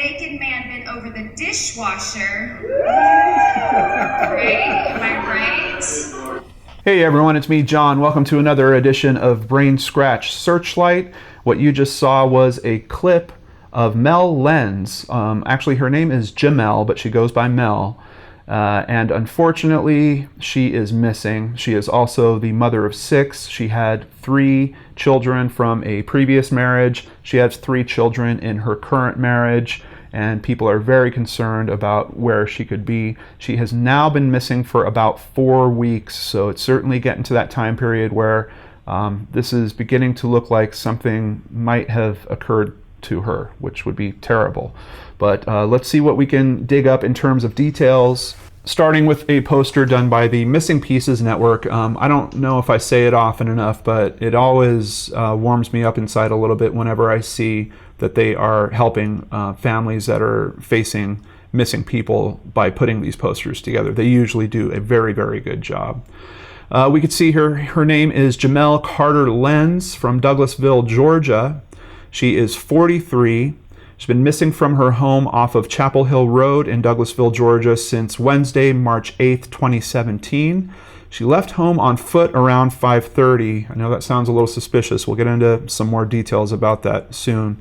naked man bent over the dishwasher? Great, am I right? Hey everyone, it's me, John. Welcome to another edition of BrainScratch Searchlight. What you just saw was a clip of Mell Lenz. Actually, her name is Jimell, but she goes by Mell. And unfortunately, she is missing. She is also the mother of 6. She had 3 children from a previous marriage. She has 3 children in her current marriage, and people are very concerned about where she could be. She has now been missing for about 4 weeks, so it's certainly getting to that time period where this is beginning to look like something might have occurred to her, which would be terrible. But let's see what we can dig up in terms of details, starting with a poster done by the Missing Pieces Network. I don't know if I say it often enough, but it always warms me up inside a little bit whenever I see that they are helping families that are facing missing people by putting these posters together. They usually do a very, very good job. We could see her name is Jimell Carter Lenz from Douglasville, Georgia. She is 43. She's been missing from her home off of Chapel Hill Road in Douglasville, Georgia since Wednesday, March 8th, 2017. She left home on foot around 5:30. I know that sounds a little suspicious. We'll get into some more details about that soon.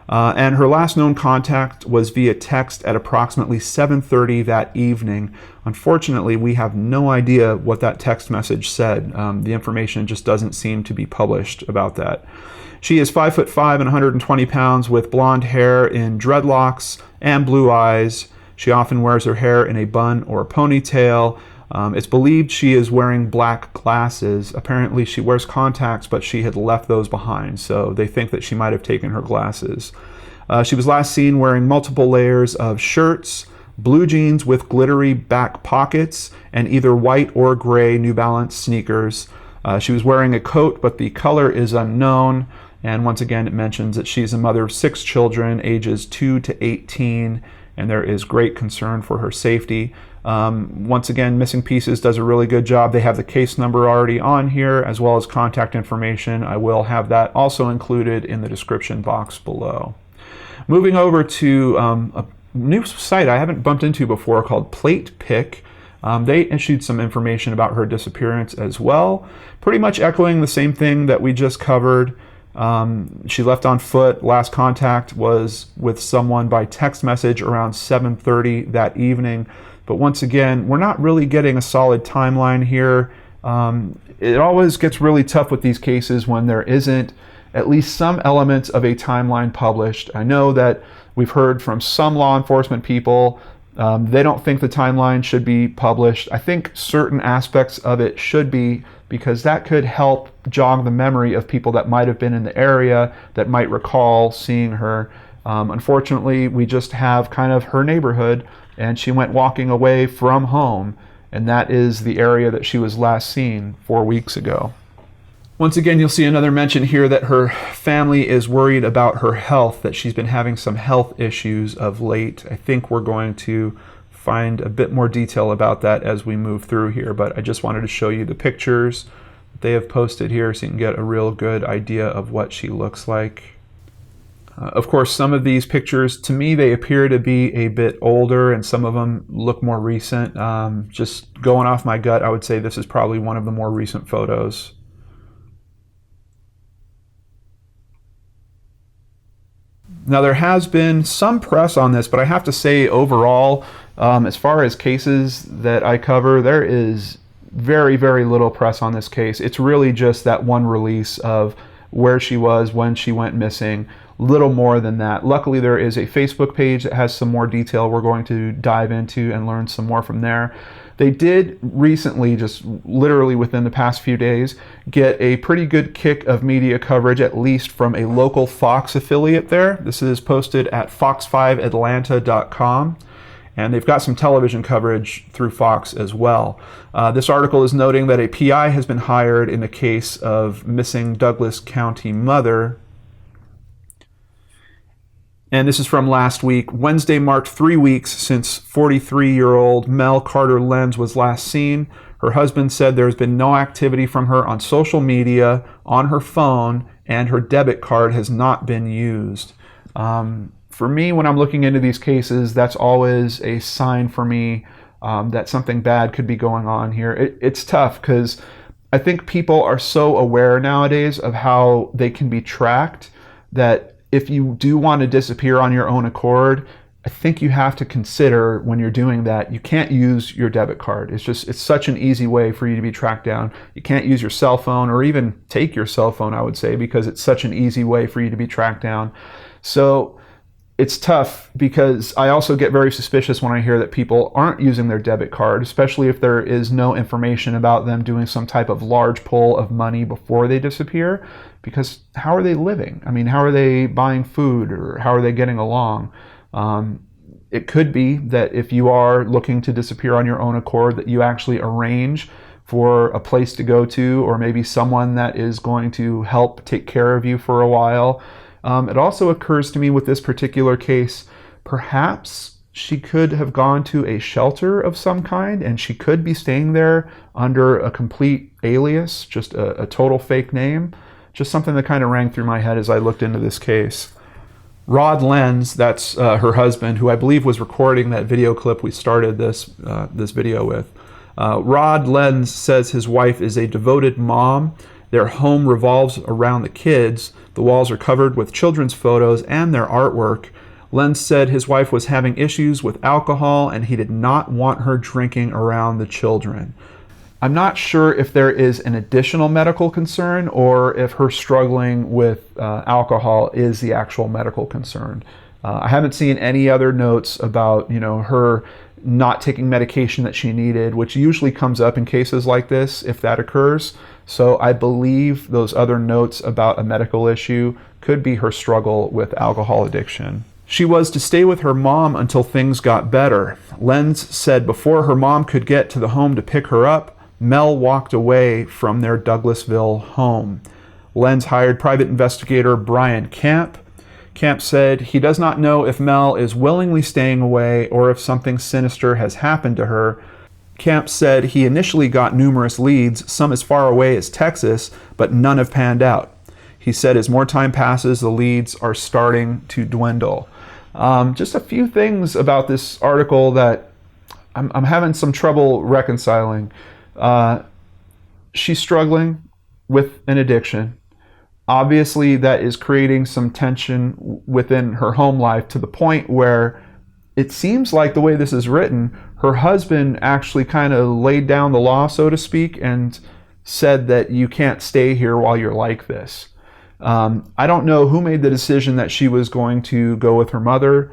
And her last known contact was via text at approximately 7:30 that evening. Unfortunately, we have no idea what that text message said. The information just doesn't seem to be published about that. She is 5'5" and 120 pounds with blonde hair in dreadlocks and blue eyes. She often wears her hair in a bun or a ponytail. It's believed she is wearing black glasses. Apparently she wears contacts, but she had left those behind, so they think that she might have taken her glasses. She was last seen wearing multiple layers of shirts, blue jeans with glittery back pockets, and either white or gray New Balance sneakers. She was wearing a coat, but the color is unknown. And once again, it mentions that she's a mother of 6 children, ages 2 to 18, and there is great concern for her safety. Once again, Missing Pieces does a really good job. They have the case number already on here, as well as contact information. I will have that also included in the description box below. Moving over to a new site I haven't bumped into before called Plate Pick. They issued some information about her disappearance as well, pretty much echoing the same thing that we just covered. She left on foot. Last contact was with someone by text message around 7:30 that evening. But once again, we're not really getting a solid timeline here. It always gets really tough with these cases when there isn't at least some elements of a timeline published. I know that we've heard from some law enforcement people, they don't think the timeline should be published. I think certain aspects of it should be, because that could help jog the memory of people that might have been in the area that might recall seeing her. Unfortunately, we just have kind of her neighborhood, and she went walking away from home, and that is the area that she was last seen 4 weeks ago. Once again, you'll see another mention here that her family is worried about her health, that she's been having some health issues of late. I think we're going to find a bit more detail about that as we move through here, but I just wanted to show you the pictures that they have posted here so you can get a real good idea of what she looks like. Of course, some of these pictures, to me, they appear to be a bit older, and some of them look more recent. Just going off my gut, I would say this is probably one of the more recent photos. Now, there has been some press on this, but I have to say overall, as far as cases that I cover, there is very, very little press on this case. It's really just that one release of where she was when she went missing. Little more than that. Luckily, there is a Facebook page that has some more detail we're going to dive into and learn some more from there. They did recently, just literally within the past few days, get a pretty good kick of media coverage, at least from a local Fox affiliate there. This is posted at fox5atlanta.com. And they've got some television coverage through Fox as well. This article is noting that a PI has been hired in the case of missing Douglas County mother. And this is from last week. Wednesday marked 3 weeks since 43-year-old Mell Carter Lenz was last seen. Her husband said there's been no activity from her on social media, on her phone, and her debit card has not been used. for me, when I'm looking into these cases, that's always a sign for me that something bad could be going on here. It's tough because I think people are so aware nowadays of how they can be tracked that if you do want to disappear on your own accord, I think you have to consider when you're doing that, you can't use your debit card. It's such an easy way for you to be tracked down. You can't use your cell phone or even take your cell phone, I would say, because it's such an easy way for you to be tracked down. So it's tough because I also get very suspicious when I hear that people aren't using their debit card, especially if there is no information about them doing some type of large pull of money before they disappear, because how are they living? I mean, how are they buying food or how are they getting along? It could be that if you are looking to disappear on your own accord, that you actually arrange for a place to go to, or maybe someone that is going to help take care of you for a while. It also occurs to me with this particular case, perhaps she could have gone to a shelter of some kind and she could be staying there under a complete alias, just a total fake name. Just something that kind of rang through my head as I looked into this case. Lenz, that's her husband, who I believe was recording that video clip we started this video with. Lenz says his wife is a devoted mom. Their home revolves around the kids. The walls are covered with children's photos and their artwork. Lenz said his wife was having issues with alcohol and he did not want her drinking around the children. I'm not sure if there is an additional medical concern or if her struggling with alcohol is the actual medical concern. I haven't seen any other notes about, her not taking medication that she needed, which usually comes up in cases like this if that occurs. So I believe those other notes about a medical issue could be her struggle with alcohol addiction. She was to stay with her mom until things got better. Lenz said before her mom could get to the home to pick her up, Mell walked away from their Douglasville home. Lenz hired private investigator Brian Camp. Camp said he does not know if Mell is willingly staying away or if something sinister has happened to her. Camp said he initially got numerous leads, some as far away as Texas, but none have panned out. He said as more time passes, the leads are starting to dwindle. Just a few things about this article that I'm having some trouble reconciling. She's struggling with an addiction. Obviously, that is creating some tension within her home life to the point where it seems like the way this is written, her husband actually kind of laid down the law, so to speak, and said that you can't stay here while you're like this. I don't know who made the decision that she was going to go with her mother.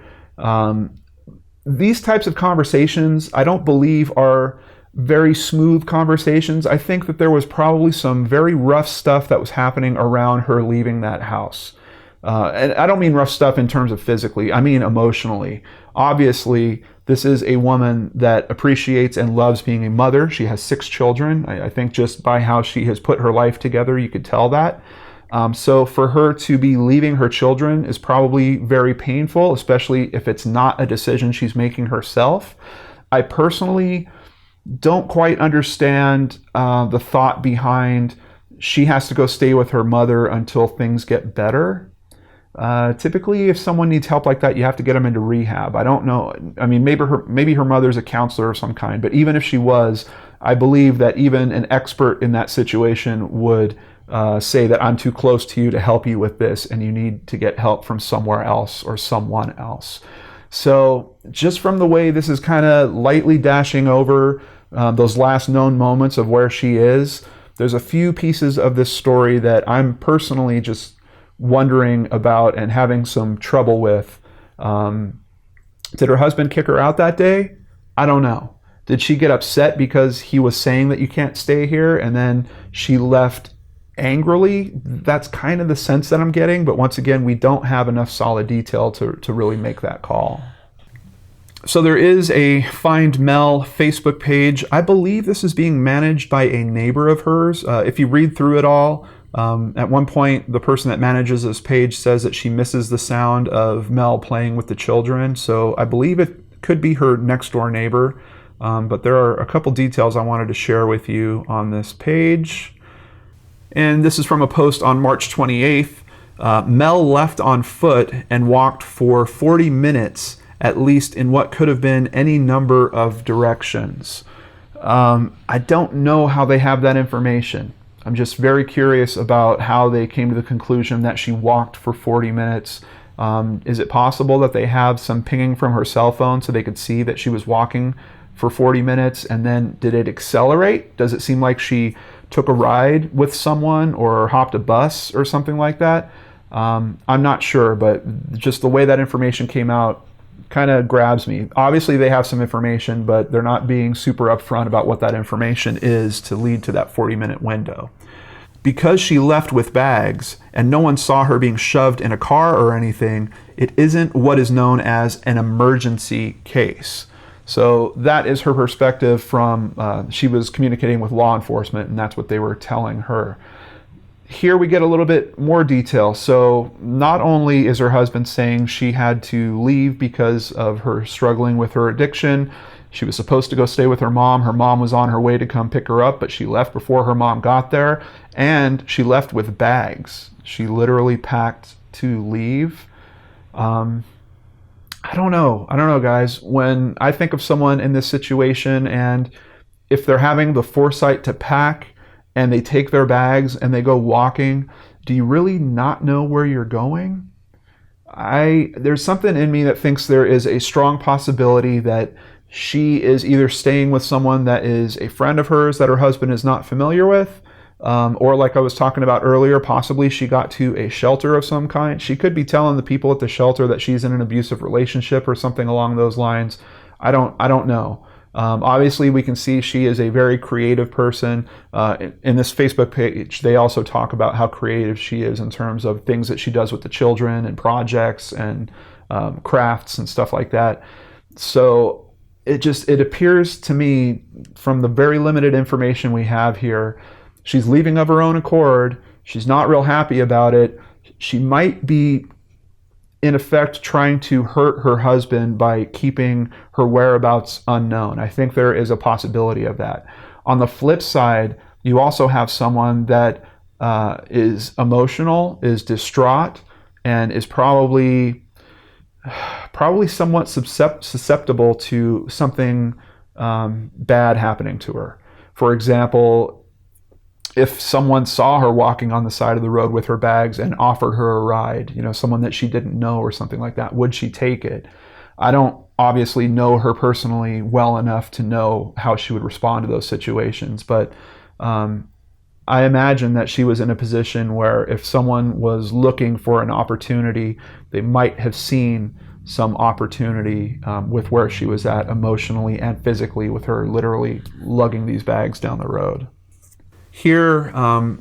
These types of conversations, I don't believe are very smooth conversations. I think that there was probably some very rough stuff that was happening around her leaving that house. And I don't mean rough stuff in terms of physically, I mean emotionally. Obviously, this is a woman that appreciates and loves being a mother. She has 6 children. I think just by how she has put her life together, you could tell that. So for her to be leaving her children is probably very painful, especially if it's not a decision she's making herself. I personally don't quite understand the thought behind she has to go stay with her mother until things get better. Typically, if someone needs help like that, you have to get them into rehab. I don't know. I mean, maybe her mother's a counselor of some kind, but even if she was, I believe that even an expert in that situation would say that I'm too close to you to help you with this and you need to get help from somewhere else or someone else. So just from the way this is kind of lightly dashing over those last known moments of where she is, there's a few pieces of this story that I'm personally just wondering about and having some trouble with. Did her husband kick her out that day? I don't know. Did she get upset because he was saying that you can't stay here and then she left angrily? That's kind of the sense that I'm getting, but once again, we don't have enough solid detail to really make that call. So there is a Find Mell Facebook page. I believe this is being managed by a neighbor of hers. If you read through it all, at one point, the person that manages this page says that she misses the sound of Mell playing with the children. So I believe it could be her next door neighbor. But there are a couple details I wanted to share with you on this page. And this is from a post on March 28th. Mell left on foot and walked for 40 minutes, at least in what could have been any number of directions. I don't know how they have that information. I'm just very curious about how they came to the conclusion that she walked for 40 minutes. Is it possible that they have some pinging from her cell phone so they could see that she was walking for 40 minutes, and then did it accelerate? Does it seem like she took a ride with someone or hopped a bus or something like that? I'm not sure, but just the way that information came out kind of grabs me. Obviously they have some information, but they're not being super upfront about what that information is to lead to that 40-minute window. Because she left with bags and no one saw her being shoved in a car or anything, it isn't what is known as an emergency case. So that is her perspective from, she was communicating with law enforcement, and that's what they were telling her. Here we get a little bit more detail. So not only is her husband saying she had to leave because of her struggling with her addiction, she was supposed to go stay with her mom. Her mom was on her way to come pick her up, but she left before her mom got there, and she left with bags. She literally packed to leave. I don't know, guys. When I think of someone in this situation, and if they're having the foresight to pack and they take their bags and they go walking, do you really not know where you're going? There's something in me that thinks there is a strong possibility that she is either staying with someone that is a friend of hers that her husband is not familiar with, or like I was talking about earlier, possibly she got to a shelter of some kind. She could be telling the people at the shelter that she's in an abusive relationship or something along those lines. I don't know. Obviously, we can see she is a very creative person. In this Facebook page, they also talk about how creative she is in terms of things that she does with the children and projects and crafts and stuff like that. So it appears to me, from the very limited information we have here, she's leaving of her own accord. She's not real happy about it. She might be, in effect, trying to hurt her husband by keeping her whereabouts unknown. I think there is a possibility of that. On the flip side, you also have someone that is emotional, is distraught, and is probably somewhat susceptible to something bad happening to her. For example, if someone saw her walking on the side of the road with her bags and offered her a ride, someone that she didn't know or something like that, would she take it? I don't obviously know her personally well enough to know how she would respond to those situations, but I imagine that she was in a position where if someone was looking for an opportunity, they might have seen some opportunity with where she was at emotionally and physically, with her literally lugging these bags down the road. Here,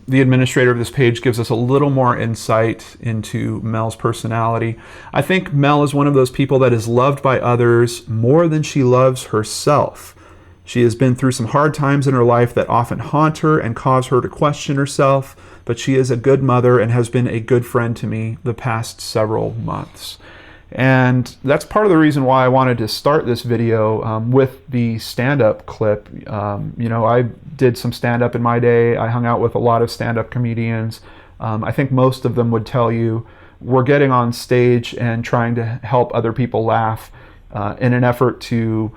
the administrator of this page gives us a little more insight into Mell's personality. I think Mell is one of those people that is loved by others more than she loves herself. She has been through some hard times in her life that often haunt her and cause her to question herself, but she is a good mother and has been a good friend to me the past several months. And that's part of the reason why I wanted to start this video with the stand-up clip. I did some stand-up in my day. I hung out with a lot of stand-up comedians. I think most of them would tell you we're getting on stage and trying to help other people laugh in an effort to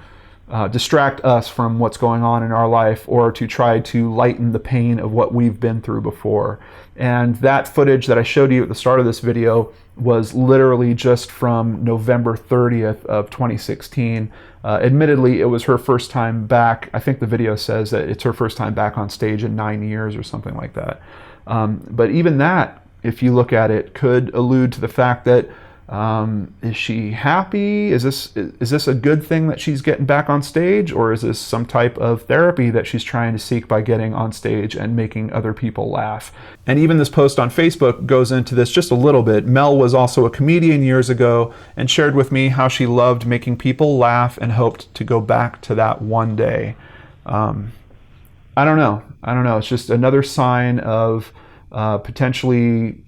distract us from what's going on in our life, or to try to lighten the pain of what we've been through before. And that footage that I showed you at the start of this video was literally just from November 30th of 2016. Admittedly, it was her first time back. I think the video says that it's her first time back on stage in 9 years or something like that. But even that, if you look at it, could allude to the fact that is she happy? Is this a good thing that she's getting back on stage, or is this some type of therapy that she's trying to seek by getting on stage and making other people laugh? And even this post on Facebook goes into this just a little bit. Mell was also a comedian years ago and shared with me how she loved making people laugh and hoped to go back to that one day. I don't know. It's just another sign of potentially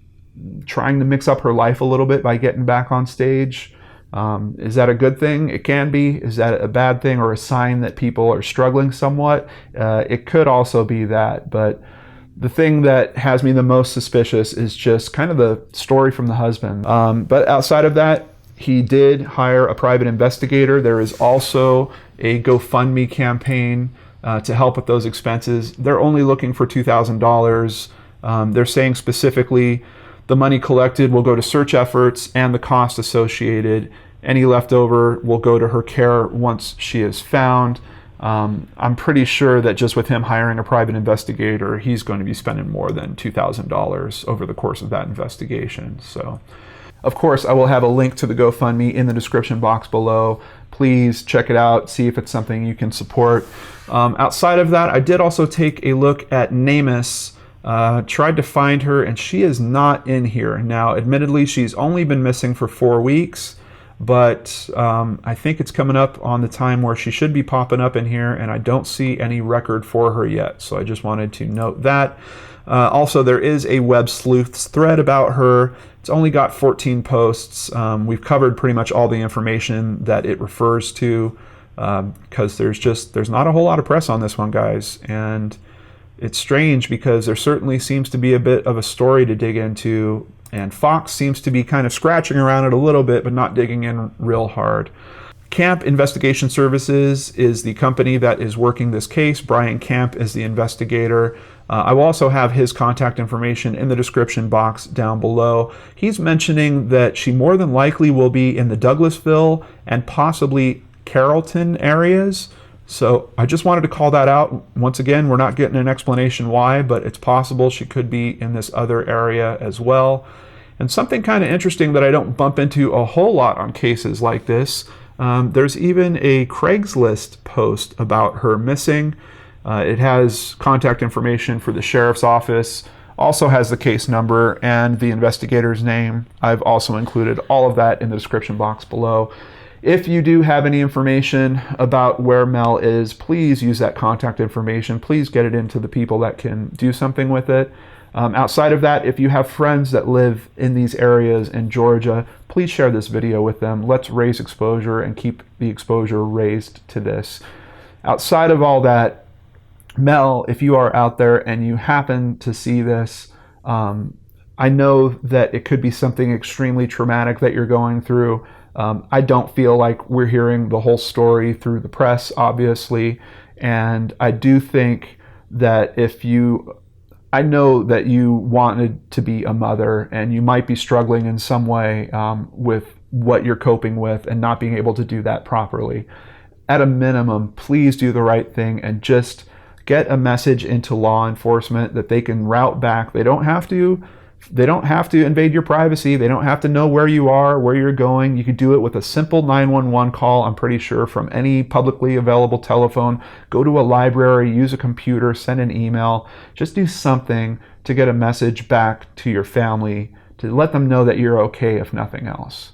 trying to mix up her life a little bit by getting back on stage. Is that a good thing? It can be. Is that a bad thing, or a sign that people are struggling somewhat? It could also be that, but The thing that has me the most suspicious is just kind of the story from the husband. But outside of that, he did hire a private investigator. There is also a GoFundMe campaign to help with those expenses. They're only looking for $2,000. They're saying specifically the money collected will go to search efforts and the cost associated. Any leftover will go to her care once she is found. I'm pretty sure that just with him hiring a private investigator, he's going to be spending more than $2,000 over the course of that investigation. So, of course, I will have a link to the GoFundMe in the description box below. Please check it out, see if it's something you can support. Outside of that, I did also take a look at Namus. Tried to find her, and she is not in here. Now, admittedly, she's only been missing for 4 weeks. But I think it's coming up on the time where she should be popping up in here, and I don't see any record for her yet. So I just wanted to note that. Also, there is a WebSleuth thread about her. It's only got 14 posts. We've covered pretty much all the information that it refers to because there's not a whole lot of press on this one, guys. And it's strange because there certainly seems to be a bit of a story to dig into. And Fox seems to be kind of scratching around it a little bit, but not digging in real hard. Camp Investigation Services is the company that is working this case. Brian Camp is the investigator. I will also have his contact information in the description box down below. He's mentioning that she more than likely will be in the Douglasville and possibly Carrollton areas. So I just wanted to call that out. Once again, we're not getting an explanation why, but it's possible she could be in this other area as well. And something kind of interesting that I don't bump into a whole lot on cases like this, there's even a Craigslist post about her missing. It has contact information for the sheriff's office, also has the case number and the investigator's name. I've also included all of that in the description box below. If you do have any information about where Mell is, please use that contact information. Please get it into the people that can do something with it. Outside of that, if you have friends that live in these areas in Georgia, please share this video with them. Let's raise exposure and keep the exposure raised to this. Outside of all that, Mell, if you are out there and you happen to see this, I know that it could be something extremely traumatic that you're going through. I don't feel like we're hearing the whole story through the press, obviously, and I do think that I know that you wanted to be a mother and you might be struggling in some way with what you're coping with and not being able to do that properly. At a minimum, please do the right thing and just get a message into law enforcement that they can route back. They don't have to invade your privacy. They don't have to know where you are, where you're going. You could do it with a simple 911 call, I'm pretty sure, from any publicly available telephone. Go to a library, use a computer, send an email. Just do something to get a message back to your family to let them know that you're okay, if nothing else.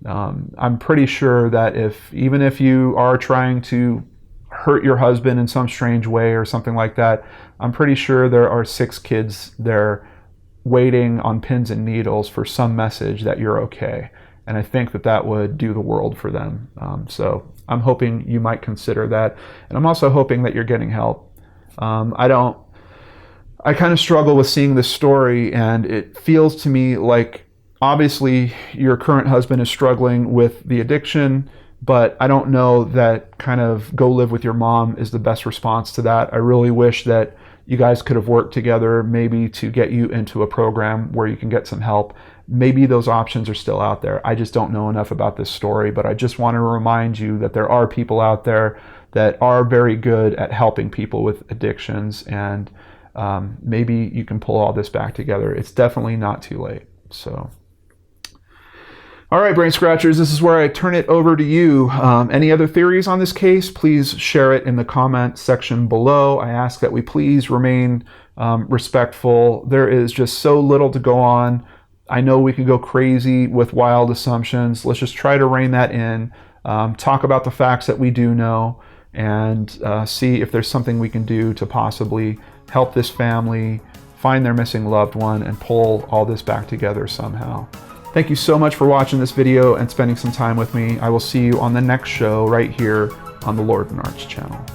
I'm pretty sure that even if you are trying to hurt your husband in some strange way or something like that, I'm pretty sure there are 6 kids there waiting on pins and needles for some message that you're okay. And I think that would do the world for them. So I'm hoping you might consider that. And I'm also hoping that you're getting help. I kind of struggle with seeing this story, and it feels to me like obviously your current husband is struggling with the addiction, but I don't know that kind of go live with your mom is the best response to that. I really wish that you guys could have worked together maybe to get you into a program where you can get some help. Maybe those options are still out there. I just don't know enough about this story, but I just want to remind you that there are people out there that are very good at helping people with addictions, and maybe you can pull all this back together. It's definitely not too late. So, all right, Brain Scratchers, this is where I turn it over to you. Any other theories on this case, please share it in the comment section below. I ask that we please remain respectful. There is just so little to go on. I know we could go crazy with wild assumptions. Let's just try to rein that in, talk about the facts that we do know, and see if there's something we can do to possibly help this family find their missing loved one and pull all this back together somehow. Thank you so much for watching this video and spending some time with me. I will see you on the next show right here on the Lord and Arts channel.